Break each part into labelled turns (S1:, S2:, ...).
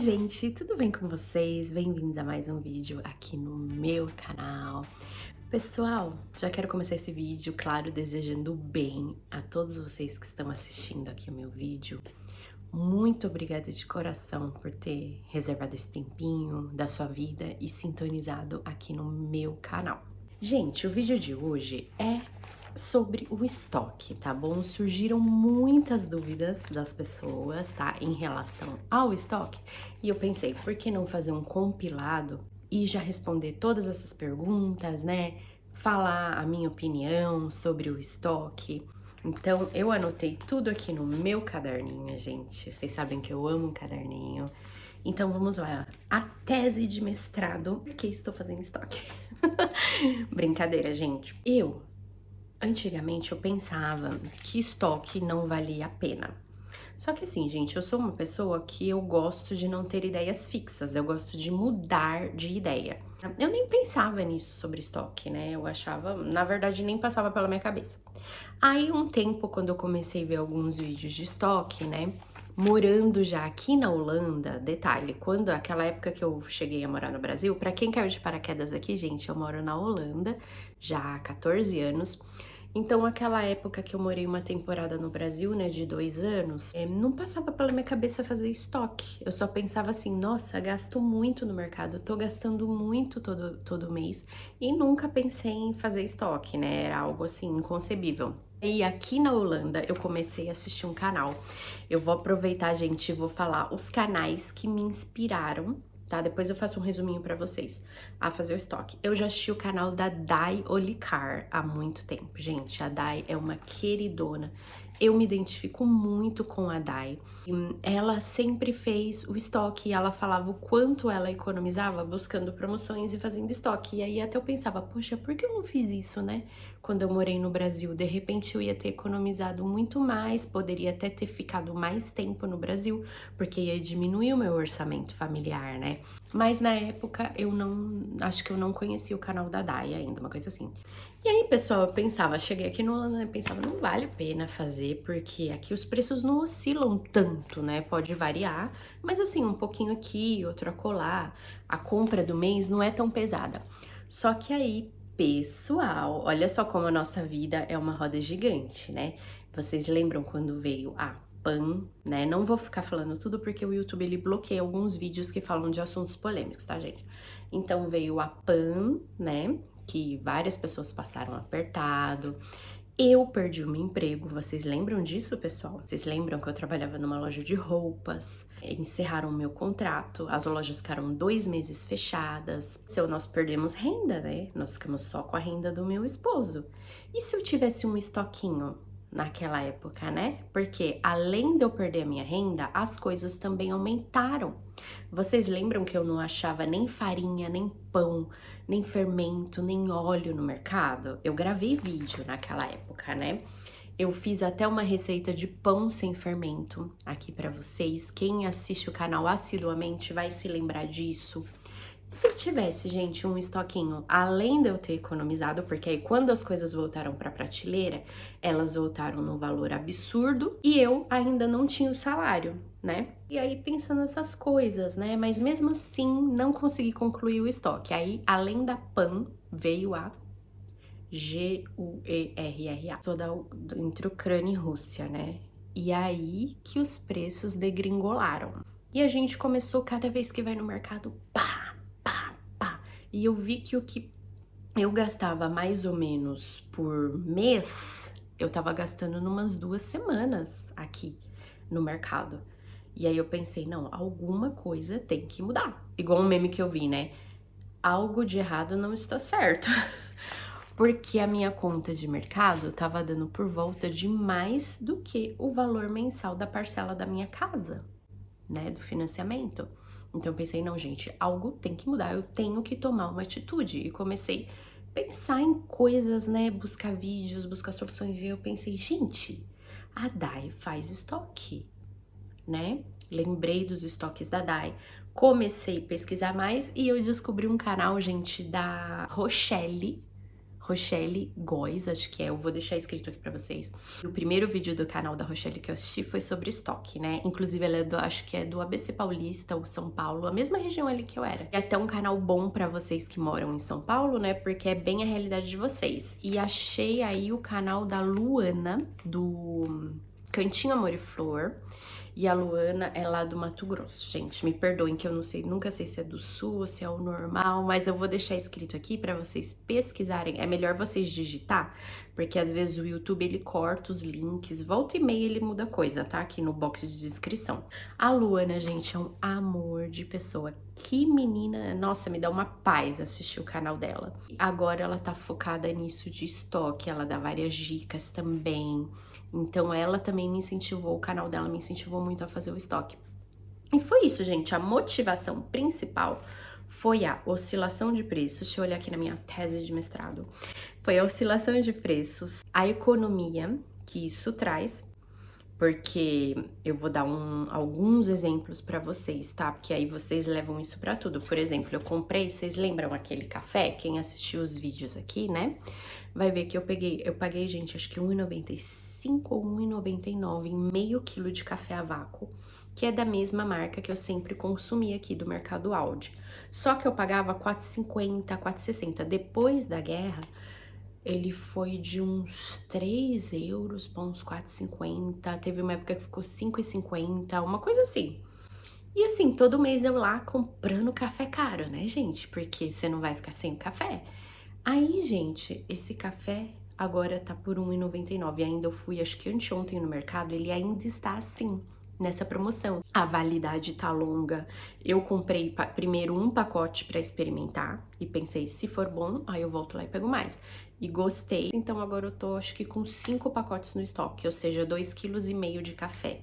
S1: gente, tudo bem com vocês? Bem-vindos a mais um vídeo aqui no meu canal. Pessoal, já quero começar esse vídeo, claro, desejando bem a todos vocês que estão assistindo aqui o meu vídeo. Muito obrigada de coração por ter reservado esse tempinho da sua vida e sintonizado aqui no meu canal. Gente, o vídeo de hoje é sobre o estoque, tá bom? Surgiram muitas dúvidas das pessoas, tá? Em relação ao estoque. E eu pensei, por que não fazer um compilado e já responder todas essas perguntas, né? Falar a minha opinião sobre o estoque. Então, eu anotei tudo aqui no meu caderninho, gente. Vocês sabem que eu amo um caderninho. Então, vamos lá. A tese de mestrado. Por que estou fazendo estoque? Brincadeira, gente. Antigamente eu pensava que estoque não valia a pena. Só que assim, gente, eu sou uma pessoa que eu gosto de não ter ideias fixas, eu gosto de mudar de ideia. Eu nem pensava nisso sobre estoque, né? Eu achava, na verdade, nem passava pela minha cabeça. Aí um tempo, quando eu comecei a ver alguns vídeos de estoque, né? Morando já aqui na Holanda, detalhe, quando aquela época que eu cheguei a morar no Brasil, pra quem caiu de paraquedas aqui, gente, eu moro na Holanda já há 14 anos. Então, aquela época que eu morei uma temporada no Brasil, né, de 2 anos, não passava pela minha cabeça fazer estoque. Eu só pensava assim, nossa, gasto muito no mercado, tô gastando muito todo mês. E nunca pensei em fazer estoque, né, era algo assim, inconcebível. E aqui na Holanda eu comecei a assistir um canal. Eu vou aproveitar, gente, e vou falar os canais que me inspiraram, tá? Depois eu faço um resuminho pra vocês a fazer o estoque. Eu já assisti o canal da Dai Olicar há muito tempo. Gente, a Dai é uma queridona. Eu me identifico muito com a Dai. Ela sempre fez o estoque e ela falava o quanto ela economizava buscando promoções e fazendo estoque. E aí até eu pensava, poxa, por que eu não fiz isso, né? Quando eu morei no Brasil, de repente eu ia ter economizado muito mais, poderia até ter ficado mais tempo no Brasil, porque ia diminuir o meu orçamento familiar, né? Mas na época acho que eu não conhecia o canal da Dai ainda, uma coisa assim. E aí, pessoal, eu pensava, cheguei aqui no Holanda e pensava, não vale a pena fazer, porque aqui os preços não oscilam tanto, né? Pode variar, mas assim, um pouquinho aqui, outro acolá. A compra do mês não é tão pesada. Só que aí, pessoal, olha só como a nossa vida é uma roda gigante, né? Vocês lembram quando veio a PAN, né? Não vou ficar falando tudo porque o YouTube ele bloqueia alguns vídeos que falam de assuntos polêmicos, tá, gente? Então veio a PAN, né? Que várias pessoas passaram apertado. Eu perdi o meu emprego, vocês lembram disso, pessoal? Vocês lembram que eu trabalhava numa loja de roupas? Encerraram o meu contrato, as lojas ficaram 2 meses fechadas. Nós perdemos renda, né? Nós ficamos só com a renda do meu esposo. E se eu tivesse um estoquinho naquela época, né? Porque além de eu perder a minha renda, as coisas também aumentaram. Vocês lembram que eu não achava nem farinha, nem pão, nem fermento, nem óleo no mercado? Eu gravei vídeo naquela época, né? Eu fiz até uma receita de pão sem fermento aqui pra vocês. Quem assiste o canal assiduamente vai se lembrar disso. Se eu tivesse, gente, um estoquinho, além de eu ter economizado, porque aí quando as coisas voltaram pra prateleira, elas voltaram no valor absurdo e eu ainda não tinha o salário, né? E aí pensando nessas coisas, né? Mas mesmo assim, não consegui concluir o estoque. Aí, além da PAN, veio a GUERRA. Sou entre Ucrânia e Rússia, né? E aí que os preços degringolaram. E a gente começou, cada vez que vai no mercado, pá, pá, pá. E eu vi que o que eu gastava mais ou menos por mês, eu tava gastando numas 2 semanas aqui no mercado. E aí eu pensei, não, alguma coisa tem que mudar. Igual um meme que eu vi, né? Algo de errado não está certo. Porque a minha conta de mercado tava dando por volta de mais do que o valor mensal da parcela da minha casa, né, do financiamento. Então eu pensei, não, gente, algo tem que mudar, eu tenho que tomar uma atitude. E comecei a pensar em coisas, né, buscar vídeos, buscar soluções. E eu pensei, gente, a Dai faz estoque, né? Lembrei dos estoques da Dai. Comecei a pesquisar mais e eu descobri um canal, gente, da Rochelle. Rochelle Góes, acho que é, eu vou deixar escrito aqui pra vocês. O primeiro vídeo do canal da Rochelle que eu assisti foi sobre estoque, né? Inclusive ela é acho que é do ABC Paulista ou São Paulo, a mesma região ali que eu era. É até um canal bom pra vocês que moram em São Paulo, né? Porque é bem a realidade de vocês. E achei aí o canal da Luana, do Cantinho Amor e Flor. E a Luana é lá do Mato Grosso. Gente, me perdoem que eu não sei, nunca sei se é do sul, se é o normal, mas eu vou deixar escrito aqui pra vocês pesquisarem. É melhor vocês digitar, porque às vezes o YouTube ele corta os links, volta e meia ele muda coisa, tá? Aqui no box de descrição. A Luana, gente, é um amor de pessoa. Que menina, nossa, me dá uma paz assistir o canal dela. Agora ela tá focada nisso de estoque, ela dá várias dicas também. Então ela também me incentivou, o canal dela me incentivou muito a fazer o estoque. E foi isso, gente, a motivação principal foi a oscilação de preços. Deixa eu olhar aqui na minha tese de mestrado. Foi a oscilação de preços, a economia que isso traz, porque eu vou dar alguns exemplos para vocês, tá? Porque aí vocês levam isso para tudo. Por exemplo, eu comprei, vocês lembram aquele café? Quem assistiu os vídeos aqui, né? Vai ver que eu paguei, gente, acho que R$1,95 ou R$1,99 em meio quilo de café a vácuo, que é da mesma marca que eu sempre consumi aqui do Mercado Aldi. Só que eu pagava R$4,50, R$4,60. Depois da guerra, ele foi de uns 3 euros para uns 4,50. Teve uma época que ficou 5,50, uma coisa assim. E assim, todo mês eu lá comprando café caro, né, gente? Porque você não vai ficar sem o café. Aí, gente, esse café agora tá por R$1,99. Ainda eu fui, acho que anteontem no mercado, ele ainda está assim, nessa promoção. A validade tá longa. Eu comprei primeiro um pacote para experimentar e pensei, se for bom, aí eu volto lá e pego mais. E gostei. Então agora eu tô, acho que com 5 pacotes no estoque, ou seja, 2,5 kg de café.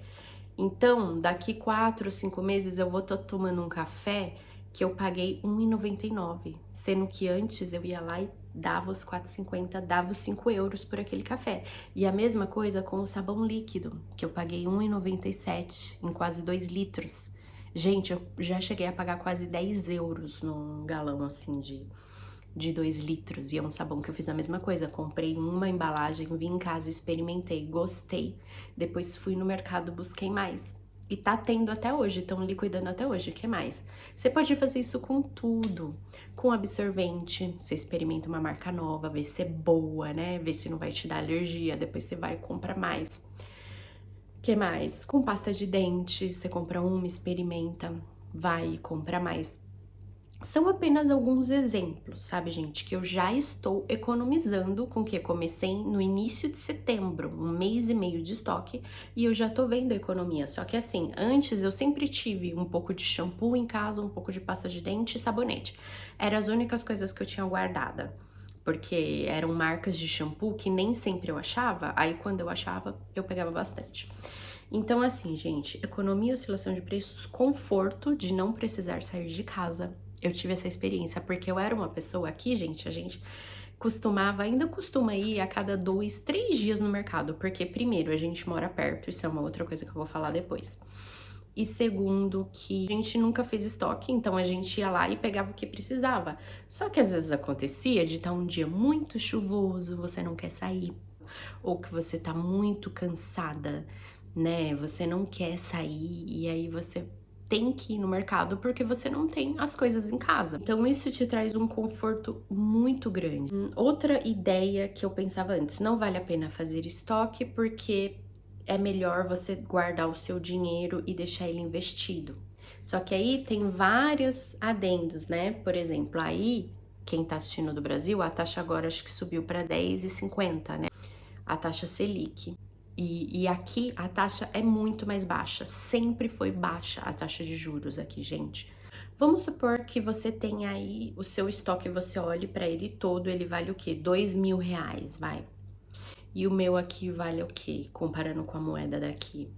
S1: Então, daqui 4, 5 meses eu vou estar tomando um café que eu paguei R$1,99, sendo que antes eu ia lá e dava os 4,50, dava os 5 euros por aquele café. E a mesma coisa com o sabão líquido, que eu paguei R$1,97 em quase 2 litros. Gente, eu já cheguei a pagar quase 10 euros num galão assim de 2 litros. E é um sabão que eu fiz a mesma coisa. Comprei uma embalagem, vim em casa, experimentei, gostei. Depois fui no mercado, busquei mais. E tá tendo até hoje, estão liquidando até hoje, o que mais? Você pode fazer isso com tudo. Com absorvente, você experimenta uma marca nova, vê se é boa, né? Vê se não vai te dar alergia, depois você vai e compra mais. O que mais? Com pasta de dente, você compra uma, experimenta, vai e compra mais. São apenas alguns exemplos, sabe, gente, que eu já estou economizando com que comecei no início de setembro, um mês e meio de estoque, e eu já tô vendo a economia. Só que assim, antes eu sempre tive um pouco de shampoo em casa, um pouco de pasta de dente e sabonete. Eram as únicas coisas que eu tinha guardada, porque eram marcas de shampoo que nem sempre eu achava, aí quando eu achava, eu pegava bastante. Então assim, gente, economia, oscilação de preços, conforto de não precisar sair de casa. Eu tive essa experiência, porque eu era uma pessoa aqui, gente, a gente costumava, ainda costuma ir a cada 2, 3 dias no mercado, porque primeiro, a gente mora perto, isso é uma outra coisa que eu vou falar depois. E segundo, que a gente nunca fez estoque, então a gente ia lá e pegava o que precisava. Só que às vezes acontecia de estar um dia muito chuvoso, você não quer sair, ou que você tá muito cansada, né? Você não quer sair e aí você tem que ir no mercado porque você não tem as coisas em casa. Então isso te traz um conforto muito grande. Outra ideia que eu pensava antes, não vale a pena fazer estoque porque é melhor você guardar o seu dinheiro e deixar ele investido. Só que aí tem vários adendos, né? Por exemplo, aí quem tá assistindo do Brasil, a taxa agora acho que subiu para 10,50, né? A taxa Selic. E aqui a taxa é muito mais baixa, sempre foi baixa a taxa de juros aqui, gente. Vamos supor que você tenha aí o seu estoque, você olhe para ele todo, ele vale o quê? R$2.000, vai. E o meu aqui vale o quê? Comparando com a moeda daqui,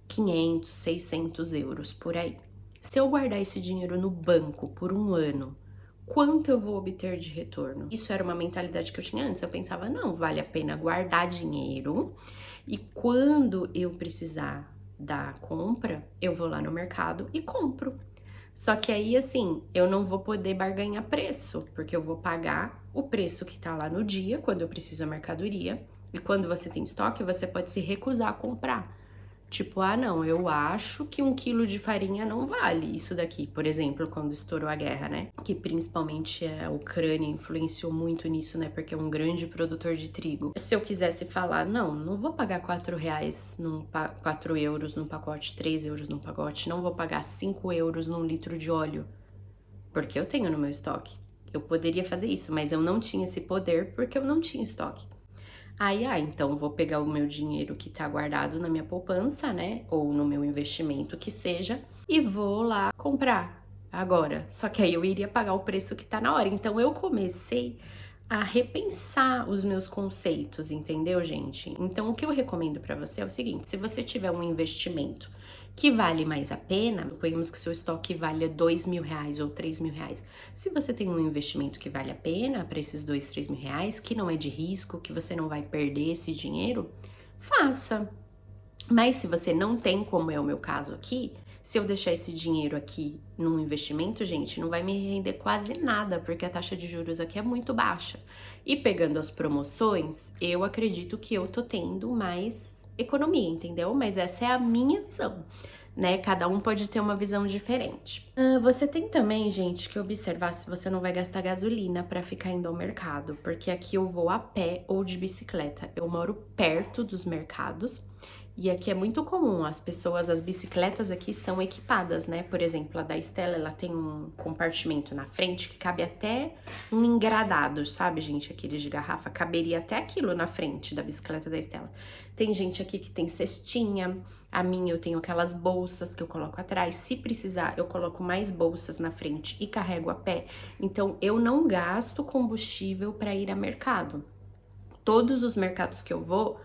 S1: 500, 600 euros por aí. Se eu guardar esse dinheiro no banco por um ano, quanto eu vou obter de retorno? Isso era uma mentalidade que eu tinha antes. Eu pensava, não, vale a pena guardar dinheiro e quando eu precisar da compra, eu vou lá no mercado e compro. Só que aí, assim, eu não vou poder barganhar preço, porque eu vou pagar o preço que tá lá no dia, quando eu preciso da mercadoria, e quando você tem estoque, você pode se recusar a comprar. Tipo, ah, não, eu acho que 1 quilo de farinha não vale isso daqui. Por exemplo, quando estourou a guerra, né? Que principalmente a Ucrânia influenciou muito nisso, né? Porque é um grande produtor de trigo. Se eu quisesse falar, não vou pagar R$ 4, 4 euros num pacote, 3 euros num pacote, não vou pagar 5 euros num litro de óleo, porque eu tenho no meu estoque. Eu poderia fazer isso, mas eu não tinha esse poder porque eu não tinha estoque. Aí, então vou pegar o meu dinheiro que tá guardado na minha poupança, né? Ou no meu investimento que seja, e vou lá comprar agora. Só que aí eu iria pagar o preço que tá na hora. Então eu comecei a repensar os meus conceitos, entendeu, gente? Então o que eu recomendo pra você é o seguinte: se você tiver um investimento que vale mais a pena, suponhamos que o seu estoque valha R$ 2.000 ou R$ 3.000. Se você tem um investimento que vale a pena para esses R$ 2, R$ 3.000, que não é de risco, que você não vai perder esse dinheiro, faça. Mas se você não tem, como é o meu caso aqui, se eu deixar esse dinheiro aqui num investimento, gente, não vai me render quase nada, porque a taxa de juros aqui é muito baixa. E pegando as promoções, eu acredito que eu tô tendo mais economia, entendeu? Mas essa é a minha visão, né? Cada um pode ter uma visão diferente. Você tem também, gente, que observar se você não vai gastar gasolina para ficar indo ao mercado, porque aqui eu vou a pé ou de bicicleta. Eu moro perto dos mercados. E aqui é muito comum, as bicicletas aqui são equipadas, né? Por exemplo, a da Estela, ela tem um compartimento na frente que cabe até um engradado, sabe, gente? Aqueles de garrafa, caberia até aquilo na frente da bicicleta da Estela. Tem gente aqui que tem cestinha, a minha eu tenho aquelas bolsas que eu coloco atrás. Se precisar, eu coloco mais bolsas na frente e carrego a pé. Então, eu não gasto combustível para ir a mercado. Todos os mercados que eu vou,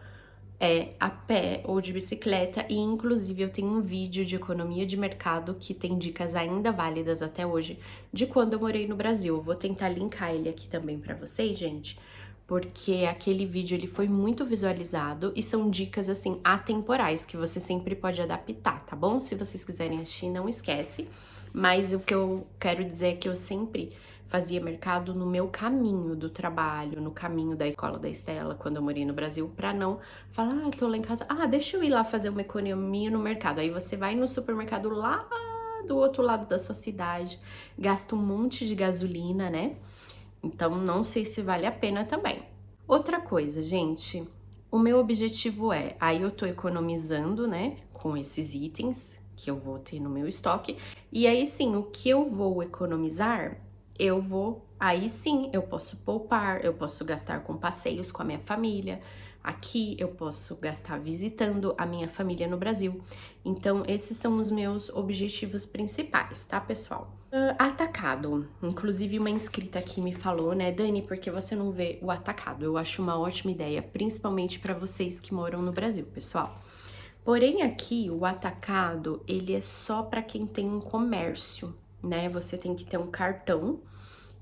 S1: a pé ou de bicicleta, e inclusive eu tenho um vídeo de economia de mercado que tem dicas ainda válidas até hoje de quando eu morei no Brasil. Eu vou tentar linkar ele aqui também pra vocês, gente, porque aquele vídeo ele foi muito visualizado e são dicas assim atemporais que você sempre pode adaptar, tá bom? Se vocês quiserem assistir, não esquece. Mas o que eu quero dizer é que eu sempre fazia mercado no meu caminho do trabalho, no caminho da escola da Estela, quando eu morei no Brasil, pra não falar, tô lá em casa, deixa eu ir lá fazer uma economia no mercado. Aí você vai no supermercado lá do outro lado da sua cidade, gasta um monte de gasolina, né? Então não sei se vale a pena também. Outra coisa, gente, o meu objetivo aí eu tô economizando, né, com esses itens que eu vou ter no meu estoque, e aí sim, o que eu vou economizar, aí sim, eu posso poupar, eu posso gastar com passeios com a minha família. Aqui eu posso gastar visitando a minha família no Brasil. Então, esses são os meus objetivos principais, tá, pessoal? Atacado. Inclusive, uma inscrita aqui me falou, né, Dani, por que você não vê o atacado? Eu acho uma ótima ideia, principalmente para vocês que moram no Brasil, pessoal. Porém, aqui, o atacado, ele é só para quem tem um comércio, né? Você tem que ter um cartão,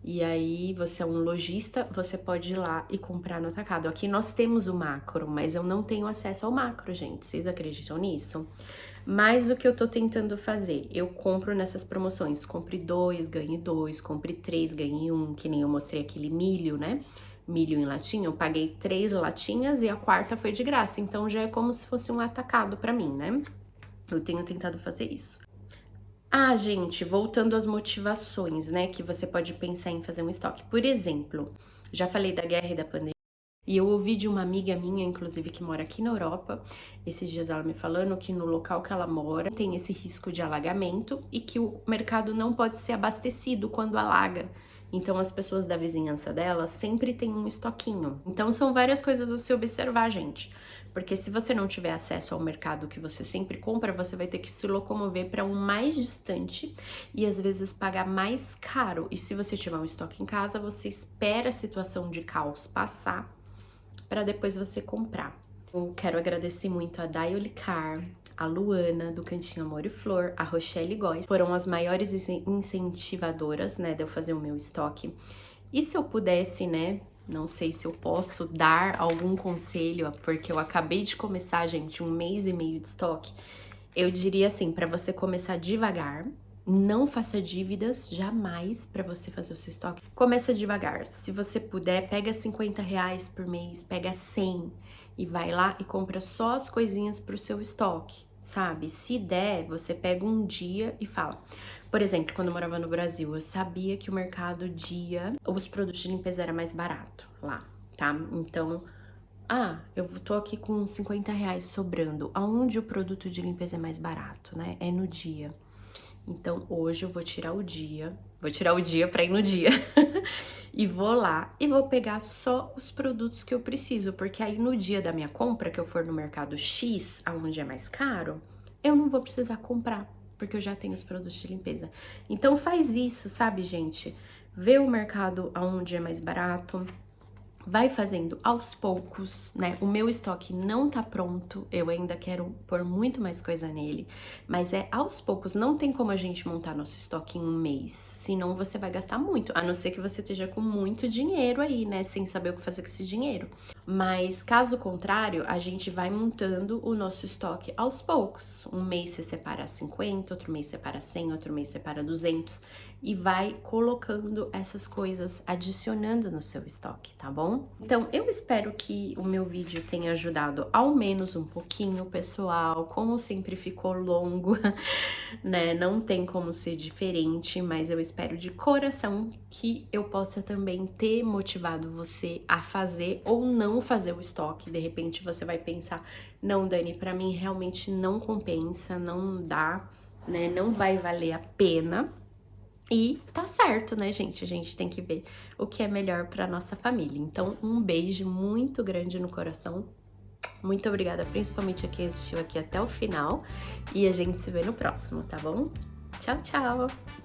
S1: e aí você é um lojista, você pode ir lá e comprar no atacado. Aqui nós temos o macro, mas eu não tenho acesso ao macro, gente. Vocês acreditam nisso? Mas o que eu tô tentando fazer? Eu compro nessas promoções. Compre 2, ganhe 2, compre 3, ganhe 1, que nem eu mostrei aquele milho, né? Milho em latinha, eu paguei 3 latinhas e a quarta foi de graça. Então já é como se fosse um atacado pra mim, né? Eu tenho tentado fazer isso. Gente, voltando às motivações, né, que você pode pensar em fazer um estoque. Por exemplo, já falei da guerra e da pandemia, e eu ouvi de uma amiga minha, inclusive, que mora aqui na Europa, esses dias ela me falando que no local que ela mora tem esse risco de alagamento e que o mercado não pode ser abastecido quando alaga. Então, as pessoas da vizinhança dela sempre têm um estoquinho. Então, são várias coisas a se observar, gente. Porque se você não tiver acesso ao mercado que você sempre compra, você vai ter que se locomover para um mais distante e às vezes pagar mais caro. E se você tiver um estoque em casa, você espera a situação de caos passar para depois você comprar. Eu quero agradecer muito a Daiolicar, a Luana, do Cantinho Amor e Flor, a Rochelle Góes, foram as maiores incentivadoras, né, de eu fazer o meu estoque. E se eu pudesse, né, não sei se eu posso dar algum conselho, porque eu acabei de começar, gente, 1 mês e meio de estoque, eu diria assim, para você começar devagar, Não faça dívidas jamais para você fazer o seu estoque. Começa devagar. Se você puder, pega R$ 50 por mês, pega 100 e vai lá e compra só as coisinhas para o seu estoque, sabe? Se der, você pega um dia e fala. Por exemplo, quando eu morava no Brasil, eu sabia que o mercado dia, os produtos de limpeza era mais barato lá, tá? Então, eu tô aqui com R$ 50 sobrando. Aonde o produto de limpeza é mais barato, né? É no dia. Então, hoje eu vou tirar o dia pra ir no dia. E vou lá e vou pegar só os produtos que eu preciso, porque aí no dia da minha compra, que eu for no mercado X, aonde é mais caro, eu não vou precisar comprar, porque eu já tenho os produtos de limpeza. Então faz isso, sabe, gente? Vê o mercado aonde é mais barato, vai fazendo aos poucos, né? O meu estoque não tá pronto, eu ainda quero pôr muito mais coisa nele, mas é aos poucos, não tem como a gente montar nosso estoque em um mês, senão você vai gastar muito, a não ser que você esteja com muito dinheiro aí, né? Sem saber o que fazer com esse dinheiro. Mas caso contrário, a gente vai montando o nosso estoque aos poucos. Um mês você separa 50, outro mês separa 100, outro mês separa 200 e vai colocando essas coisas, adicionando no seu estoque, tá bom? Então, eu espero que o meu vídeo tenha ajudado ao menos um pouquinho, pessoal. Como sempre ficou longo, né? Não tem como ser diferente, mas eu espero de coração que eu possa também ter motivado você a fazer ou não fazer o estoque. De repente você vai pensar, não, Dani, pra mim realmente não compensa, não dá, né? Não vai valer a pena. E tá certo, né, gente? A gente tem que ver o que é melhor pra nossa família. Então, um beijo muito grande no coração. Muito obrigada, principalmente a quem assistiu aqui até o final. E a gente se vê no próximo, tá bom? Tchau, tchau!